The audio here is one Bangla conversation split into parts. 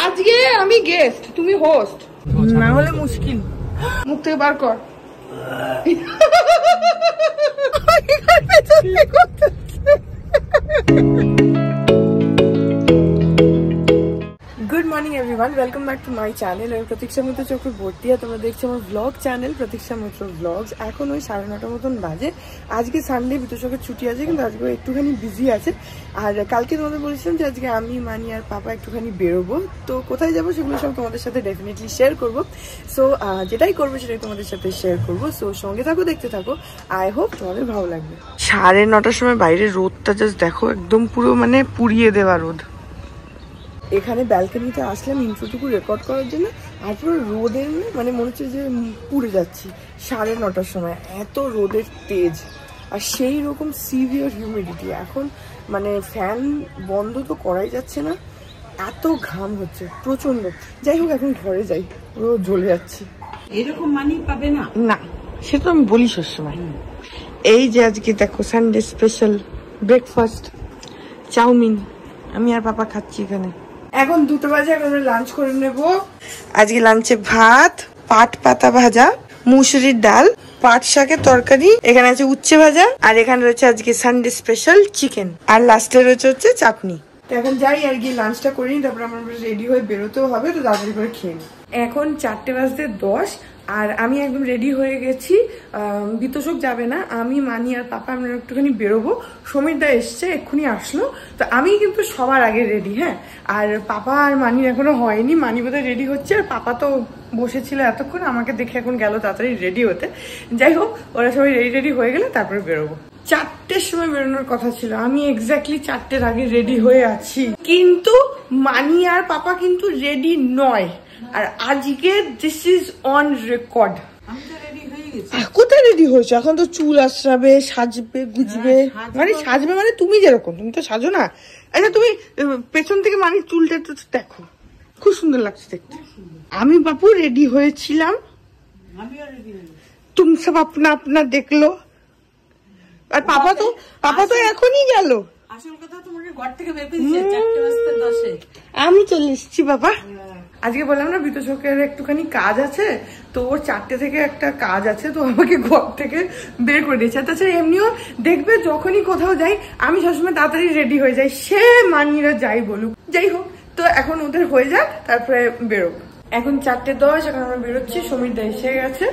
আজকে আমি গেস্ট, তুমি হোস্ট, না হলে মুশকিল। মুখ থেকে বার কর। Good morning everyone, welcome back to my channel. আমি প্রতীক্ষা মিত্র চক্রবর্তী, তোমরা দেখছো আমার ব্লগ চ্যানেল প্রতীক্ষা মিত্র ব্লগস। এখন ওই 9:30 মতন বাজে। আজকে সানডে, বিতোষকের ছুটি আছে, কিন্তু আজকে একটুখানি বিজি আছে। আর কালকে তোমাদের বলেছিলাম যে আজকে আমি, মানি আর পাপা একটুখানি বেরোবো। তো কোথায় যাবো সেগুলো সব তোমাদের সাথে ডেফিনেটলি শেয়ার করবো। সো যেটাই করবো সেটাই তোমাদের সাথে শেয়ার করবো। সো সঙ্গে থাকো, দেখতে থাকো। আই হোপ তোমাদের ভালো লাগবে। 9:30 সময় বাইরে রোদটা জাস্ট দেখো, একদম পুরো মানে পুড়িয়ে দেওয়া রোদ। এখানে ব্যালকনিতে আসলাম ইন্ট্রোটুকু রেকর্ড করার জন্য, আর পুরো রোদের মানে মনে হচ্ছে যে পুড়ে যাচ্ছি। 9:30 সময় এত রোদের তেজ, আর সেই রকম সিভিয়ার হিউমিডিটি। এখন মানে ফ্যান বন্ধ তো করাই যাচ্ছে না, এত ঘাম হচ্ছে প্রচন্ড। যাই হোক, এখন ঘরে যাই, পুরো জ্বলে যাচ্ছি। এরকম মানি পাবে না, না সেটা আমি বলি সবসময়। এই যে আজকে দেখো সানডে স্পেশাল ব্রেকফাস্ট চাউমিন, আমি আর পাপা খাচ্ছি এখানে। এখন 2টা বাজে, এখন আমরা লাঞ্চ করে নেব। আজকে লাঞ্চে ভাত, পাট পাতা ভাজা, মুসুরির ডাল, পাট শাকের তরকারি, এখানে আছে উচ্ছে ভাজা, আর এখানে রয়েছে আজকে সানডে স্পেশাল চিকেন, আর লাস্টে রয়েছে হচ্ছে চাটনি। তো এখন যাই আর কি লাঞ্চটা করি, তারপর আমরা রেডি হয়ে বেরোতেও হবে, তো তাড়াতাড়ি করে খেয়ে নিই। এখন 4:10 আর আমি একদম রেডি হয়ে গেছি। বিতোষক যাবে না, আমি, মানি আর পাপা আমরা একটুখানি বেরোবো। সমীরদা এসছে, এক্ষুনি আসলো। তো আমি কিন্তু সবার আগে রেডি, হ্যাঁ। আর পাপা আর মানির এখনো হয়নি, মানি বোধহয় রেডি হচ্ছে, আর পাপা তো বসেছিল এতক্ষণ, আমাকে দেখে এখন গেল তাড়াতাড়ি রেডি হতে। যাই হোক, ওরা সবাই রেডি হয়ে গেলে তারপরে বেরোবো। 4টের সময় বেরোনোর কথা ছিল, আমি এক্স্যাক্টলি 4টের আগে রেডি হয়ে আছি, কিন্তু মানি আর পাপা কিন্তু রেডি নয়। আর আজকে দিস ইজ অন রেকর্ড। কোথায় রেডি হয়েছে? এখন তো চুল আশ্রাবে, সাজবে, গুজবে। মানে সাজবে মানে তুমি যেরকম, তুমি তো সাজো না। আচ্ছা তুমি পেছন থেকে মানির চুলটা তো দেখো, খুব সুন্দর লাগছে দেখতে। আমি বাপু রেডি হয়েছিলাম, তুম সব আপনা আপনা দেখলো। আর পাপা তো এখনই গেল। আসল কথা তোমাকে ঘর থেকে বের করে দিয়েছে 4:10 আমি চলে এসেছি বাবা। আজকে বললাম না বিতোষকের একটুখানি কাজ আছে, তো ওর 4টে থেকে একটা কাজ আছে, তো আমাকে ঘর থেকে বের করে দিয়েছে। তাছাড়া এমনিও দেখবে যখনই কোথাও যাই আমি সবসময় তাড়াতাড়ি রেডি হয়ে যাই, সে মানিরা যাই বলুক। যাই হোক, তো এখন ওদের হয়ে যাক, তারপরে বেরোবো। এখন 4:10, এখন আমরা বেরোচ্ছি। সমীরদা এসে গেছে।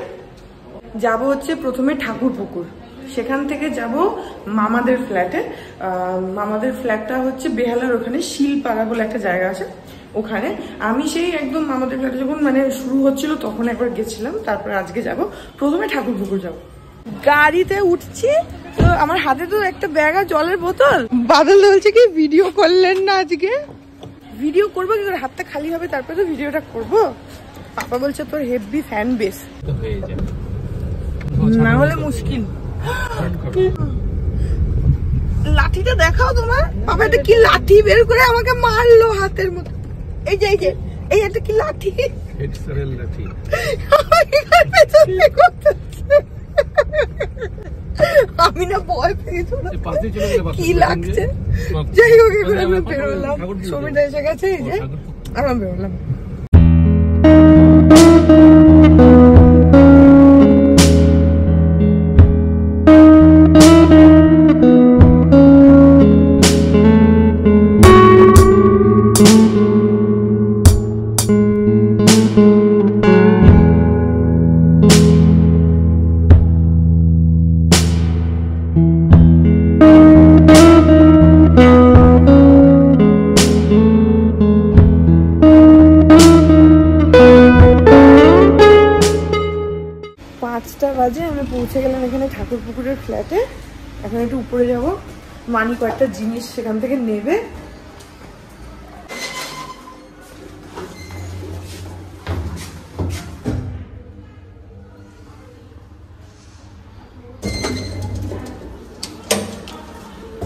যাবো হচ্ছে প্রথমে ঠাকুরপুকুর, সেখান থেকে যাব মামাদের ফ্ল্যাটে। মামাদের ফ্ল্যাটটা হচ্ছে বেহালার ওখানে শিলপাড়া বলে একটা জায়গা আছে, ওখানে। আমি সেই একদম মামাদের ফ্ল্যাটে যখন মানে শুরু হচ্ছিল তখন একবার গেছিলাম, তারপরে আজকে যাব। প্রথমে ঠাকুরপুকুর যাব। গাড়িতে উঠছি, তো আমার হাতে তো একটা ব্যাগ আর জলের বোতল। বাদল বলছে কি ভিডিও করলেন না আজকে? ভিডিও করবো কি করে, হাতটা খালি হবে তারপরে তো ভিডিওটা করবো। পাপা বলছে তোর হেভি ফ্যান বেস, না হলে মুশকিল। লাঠিটা দেখাও তোমার। বাবা এটা কি লাঠি বের করে আমাকে মারলো হাতের মধ্যে। এই যে এই এটা কি লাঠি? আমি না ভয় পেয়েছি, কি লাগছে। যাই হোক, এখন আমরা বেরোলাম, সমীরদা এসে গেছে, এই যে আমরা বেরোলাম। আমরা পৌঁছে গেলাম এখানে ঠাকুরপুকুরের ফ্ল্যাটে। এখন একটু উপরে যাব, মানি কয়েকটা জিনিস সেখান থেকে নেবে।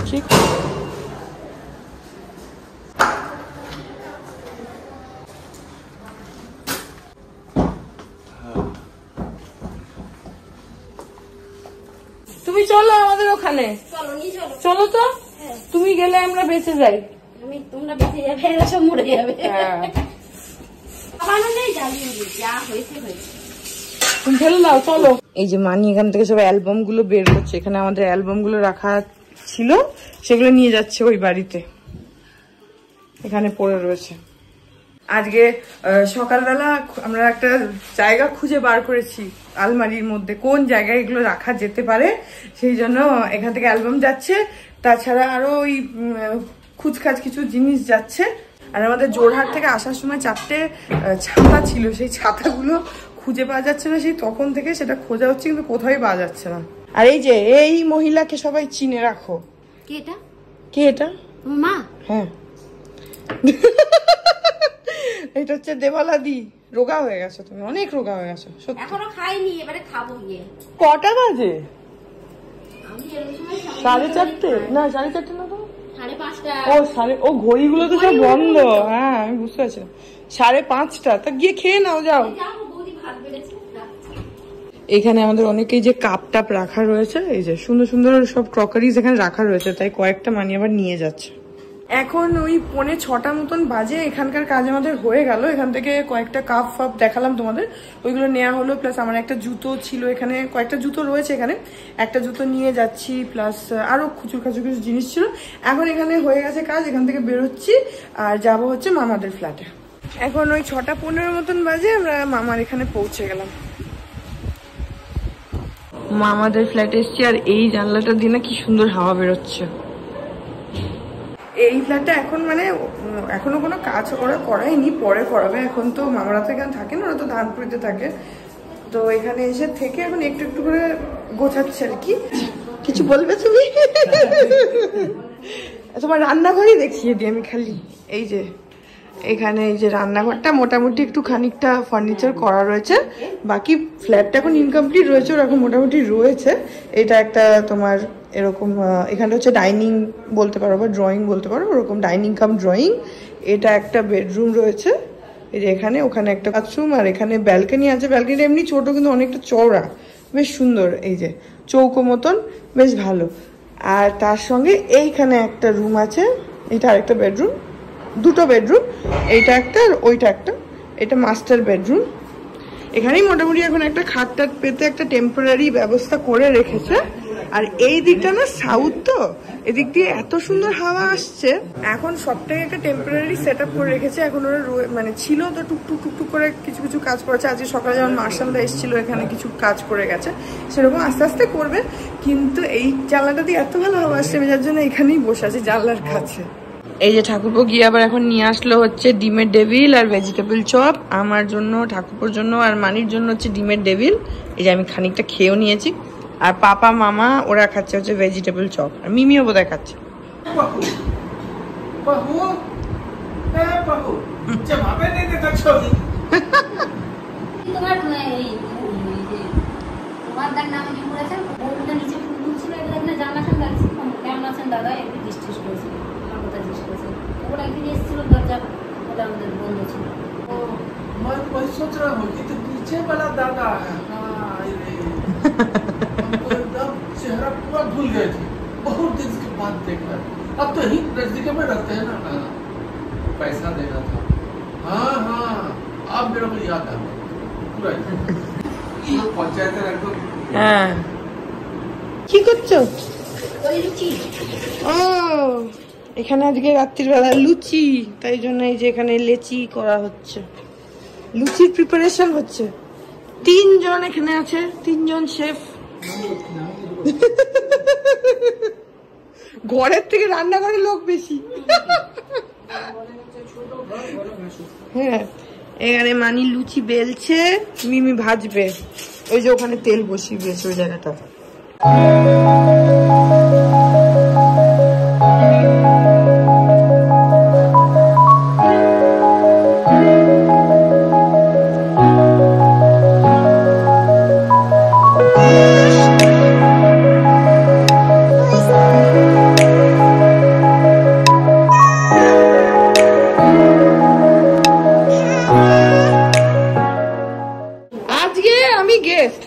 ঠিক তুমি চলো আমাদের ওখানে, চলো তো। তুমি গেলে আমরা বেঁচে যাই। তোমরা বেঁচে যাবে, এরা সব মরে যাবে। চাপানো নেই, জ্বালিয়ে দিই, যা হয়েছে হয়েছে। তুমি ফেলে দাও, চলো। এই যে মানি এখান থেকে সব অ্যালবাম গুলো বের করছে, এখানে আমাদের অ্যালবাম গুলো রাখা ছিল, সেগুলো নিয়ে যাচ্ছে ওই বাড়িতে, এখানে পড়ে রয়েছে। আজকে সকালবেলা আমরা একটা জায়গা খুঁজে বার করেছি আলমারির মধ্যে, কোন জায়গায় এগুলো রাখা যেতে পারে, সেই জন্য এখান থেকে অ্যালবাম যাচ্ছে। তাছাড়া আরো ওই খুচখাচ কিছু জিনিস যাচ্ছে। আর আমাদের জোরহাট থেকে আসার সময় 4টে ছাতা ছিল, সেই ছাতাগুলো খুঁজে পাওয়া যাচ্ছে না, সেই তখন থেকে সেটা খোঁজা হচ্ছে, কিন্তু কোথায় পাওয়া যাচ্ছে না। আর এই যে এই মহিলাকে সবাই চিনে রাখো। কে এটা? কে এটা? মা। হ্যাঁ, এটা হচ্ছে দেবালাদি। রোগা হয়ে গেছো তুমি, অনেক রোগা হয়ে গেছো সত্যি। এখনো খাইনি, এবারে খাবো গিয়ে। কটা বাজে? আমি এরকম সময় 4:30? না 4:30 না তো, 5:30। ও ঘড়িগুলো তো সব বন্ধ। হ্যাঁ আমি বুঝতে পারছি। 5:30 তা গিয়ে খেয়ে নাও, যাও। এখানে আমাদের অনেকেই যে কাপ টাপ রাখা রয়েছে, এই যে সুন্দর সুন্দর সব ক্রকারিজ এখানে রাখা রয়েছে, তাই কয়েকটা মানি আবার নিয়ে যাচ্ছে। এখন ওই 5:45 মতন বাজে, এখানকার কাজ আমাদের হয়ে গেল। এখান থেকে কয়েকটা কাপ ফাপ দেখালাম তোমাদের, ওইগুলো নেওয়া হলো। প্লাস আমার একটা জুতো ছিল এখানে, কয়েকটা জুতো রয়েছে এখানে, একটা জুতো নিয়ে যাচ্ছি। প্লাস আরো খুচুর খাচুর কিছু জিনিস ছিল। এখন এখানে হয়ে গেছে কাজ, এখান থেকে বেরোচ্ছি আর যাবো হচ্ছে মামাদের ফ্ল্যাটে। এখন ওই 6:15 মতন বাজে, আমরা মামার এখানে পৌঁছে গেলাম। মামাদের ফ্ল্যাটে এসছি, আর এই জানলাটা দিয়ে না কি সুন্দর হাওয়া বেরোচ্ছে। এই ফ্ল্যাটটা এখন মানে এখনো কোনো কাজ ওরা করায়নি, পরে করাবে। এখন তো মামারা তো এখানে থাকে না, ওরা তো ধানপুরিতে থাকে, তো এখানে এসে থেকে এখন একটু একটু করে গোছাচ্ছে আর কি। কিছু বলবে তুমি? তোমার রান্নাঘরই দেখিয়ে দিই আমি খালি। এই যে এখানে এই যে রান্নাঘরটা মোটামুটি একটু খানিকটা ফার্নিচার করা রয়েছে, বাকি ফ্ল্যাটটা এখন ইনকমপ্লিট রয়েছে, ওরকম মোটামুটি রয়েছে। এটা একটা তোমার এরকম, এখানে হচ্ছে ডাইনিং বলতে পারো বা ড্রয়িং বলতে পারো, ওরকম ডাইনিং কাম ড্রয়িং। এটা একটা বেডরুম রয়েছে, এই যে এখানে, ওখানে একটা বাথরুম, আর এখানে ব্যালকনি আছে। ব্যালকনিটা এমনি ছোট কিন্তু অনেকটা চওড়া, বেশ সুন্দর। এই যে চৌকো মতন, বেশ ভালো। আর তার সঙ্গে এইখানে একটা রুম আছে, এটা আরেকটা বেডরুম, দুটো বেডরুম, এইটা একটা আর ওইটা একটা। এটা মাস্টার বেডরুম। এখানেই মোটামুটি এখন একটা খাট টাট পেতে একটা টেম্পোরারি ব্যবস্থা করে রেখেছে। আর এই দিকটা না সাউথ, তো এদিক দিয়ে এত সুন্দর হাওয়া আসছে। এখন সবটাই একটা টেম্পোরারি সেট আপ করে রেখেছে। এখন ওরা মানে ছিল তো টুকটুক টুকটুক করে কিছু কিছু কাজ করেছে। আজকে সকালে যেমন মার্শালদা এসেছিল, এখানে কিছু কাজ করে গেছে, সেরকম আস্তে আস্তে করবে। কিন্তু এই জানলাটা দিয়ে এত ভালো হাওয়া আসছে, যার জন্য এখানেই বসে আছে জানলার কাছে। এই যে ঠাকুরপো গিয়ে আবার এখন নিয়ে আসলো হচ্ছে ডিমের ডেভিল আর ভেজিটেবল চপ। আমার জন্য, ঠাকুরপোর জন্য আর মানির জন্য হচ্ছে ডিমের ডেভিল। এই যে আমি খানিকটা খেয়েও নিয়েছি। আর পাপা মামা ওরা খাচ্ছে হচ্ছে ভেজিটেবল চপ, আর মিমিও বোধহয় খাচ্ছে। দাদা একটু ডিস্ট্রেস করেছিল, আমার কথা জিজ্ঞেস করেছিল। ওরা একদিন এসেছিল, দরজা ওটা আমাদের বন্ধ ছিল। मैं वही सोच रहा हूँ कि तो पीछे वाला दादा है। हमको एकदम चेहरा पूरा भूल गए थे, बहुत दिन के बाद देखा। अब तो ही नजदीक में रहते हैं ना, पैसा देना था। हाँ हाँ, अब मेरे को याद आ पूरा पंचायत एकदम। হ্যাঁ, কি করছো? ও এখানে আজকে রাত্রির বেলা লুচি, তাই জন্য এই যে এখানে লেচি করা হচ্ছে, লুচির প্রিপারেশন হচ্ছে। 3 জন এখানে আছে, 3 জন শেফ। ঘরের থেকে রান্নাঘরে লোক বেশি। হ্যাঁ, এখানে মানি লুচি বেলছে, মিমি ভাজবে। ওই যে ওখানে তেল বসিয়ে দিয়েছে ওই জায়গাটা।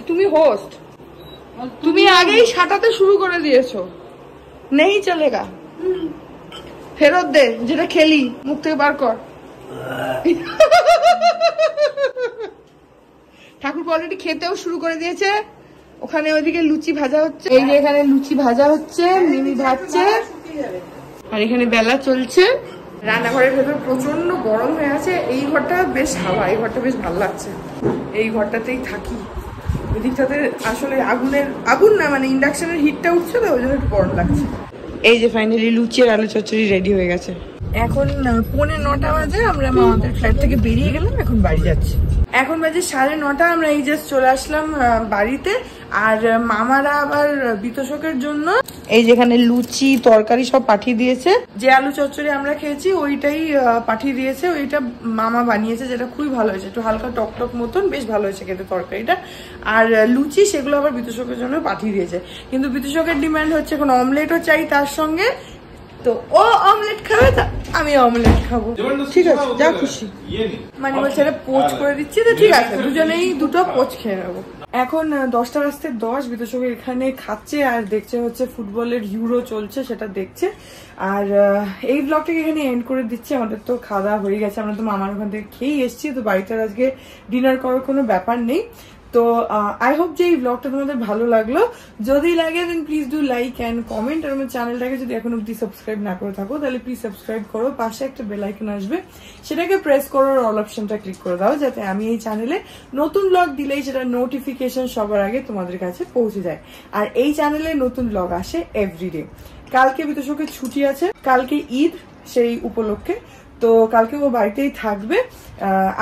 তুমি হোস্ট, তুমি আগেই সাঁটাতে শুরু করে দিয়েছো। নেই চলেগা, ফেরত দে, যেটা খেলি মুখ থেকে বার কর। ঠাকুর অলরেডি খেতেও শুরু করে দিয়েছে। ওখানে ওইদিকে লুচি ভাজা হচ্ছে, এই যে এখানে লুচি ভাজা হচ্ছে, মিমি ভাজছে, আর এখানে বেলা চলছে। রান্নাঘরের ভেতর প্রচন্ড গরম হয়ে আছে। এই ঘরটা বেশ হাওয়া, এই ঘরটা বেশ ভালো লাগছে, এই ঘরটাতেই থাকি। এদিকটাতে আসলে আগুন না মানে ইন্ডাকশনের হিটটা উঠছে তো ওই জন্য একটু গরম লাগছে। এই যে ফাইনালি লুচি আর আলু চচ্চড়ি রেডি হয়ে গেছে। এখন 9:45 বাজে, আমরা আমাদের ফ্ল্যাট থেকে বেরিয়ে গেলাম, এখন বাড়ি যাচ্ছি। এখন বাজে 9:30, আমরা এই জাস্ট চলে আসলাম বাড়িতে। আর মামারা আবার বিতোষকের জন্য এই যেখানে লুচি তরকারি সব পাঠিয়ে দিয়েছে। যে আলু চচ্চড়ি আমরা খেয়েছি ওইটাই পাঠিয়ে দিয়েছে, ওইটা মামা বানিয়েছে, যেটা খুবই ভালো হয়েছে, একটু হালকা টক টক মতন, বেশ ভালো হয়েছে খেতে তরকারিটা। আর লুচি সেগুলো আবার বিতোষকের জন্য পাঠিয়ে দিয়েছে, কিন্তু বিতোষকের ডিমান্ড হচ্ছে এখন অমলেটও চাই তার সঙ্গে। তো ও অমলেট খাবে, তা আমি অমলেট খাবো। ঠিক আছে, যা খুশি। মানে বলছে পোচ করে দিচ্ছি, তো ঠিক আছে, দুজনেই দুটো পোচ খেয়ে নেবো। এখন 10:10 বিতোষক এখানে খাচ্ছে আর দেখছে হচ্ছে ফুটবলের ইউরো চলছে, সেটা দেখছে। আর এই ব্লগটাকে এখানে এন্ড করে দিচ্ছি। আমাদের তো খাওয়া দাওয়া হয়ে গেছে, আমরা তো মামার ওখান থেকে খেয়েই এসেছি, তো বাড়িতে আজকে ডিনার করার কোনো ব্যাপার নেই। তো আই হোপ যে এই ব্লগটা তোমাদের ভালো লাগলো। যদি লাগে then please do like and comment. আর আমার চ্যানেলটাকে যদি এখন অব্দি সাবস্ক্রাইব না করে থাকো তাহলে প্লিজ সাবস্ক্রাইব করো, পাশে একটা বেল আইকন আসবে, সেটাকে প্রেস করো, অল অপশনটা ক্লিক করে দাও, যাতে আমি এই চ্যানেলে নতুন ব্লগ দিলেই সেটা নোটিফিকেশন সবার আগে তোমাদের কাছে পৌঁছে যায়। আর এই চ্যানেলে নতুন ব্লগ আসে এভরিডে। কালকে বিতোষকের ছুটি আছে, কালকে ঈদ, সেই উপলক্ষে তো কালকে ও বাড়িতেই থাকবে।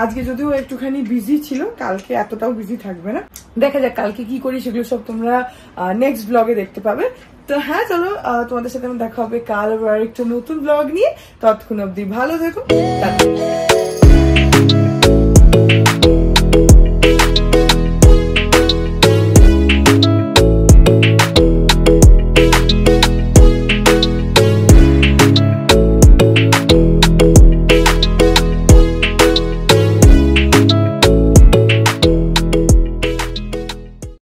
আজকে যদিও একটুখানি বিজি ছিল, কালকে এতটাও বিজি থাকবে না। দেখা যাক কালকে কি করি, সেগুলো সব তোমরা নেক্সট ব্লগে দেখতে পাবে। তো হ্যাঁ, চলো তোমাদের সাথে দেখা হবে কাল আবার একটা নতুন ব্লগ নিয়ে। ততক্ষণ অব্দি ভালো থেকো।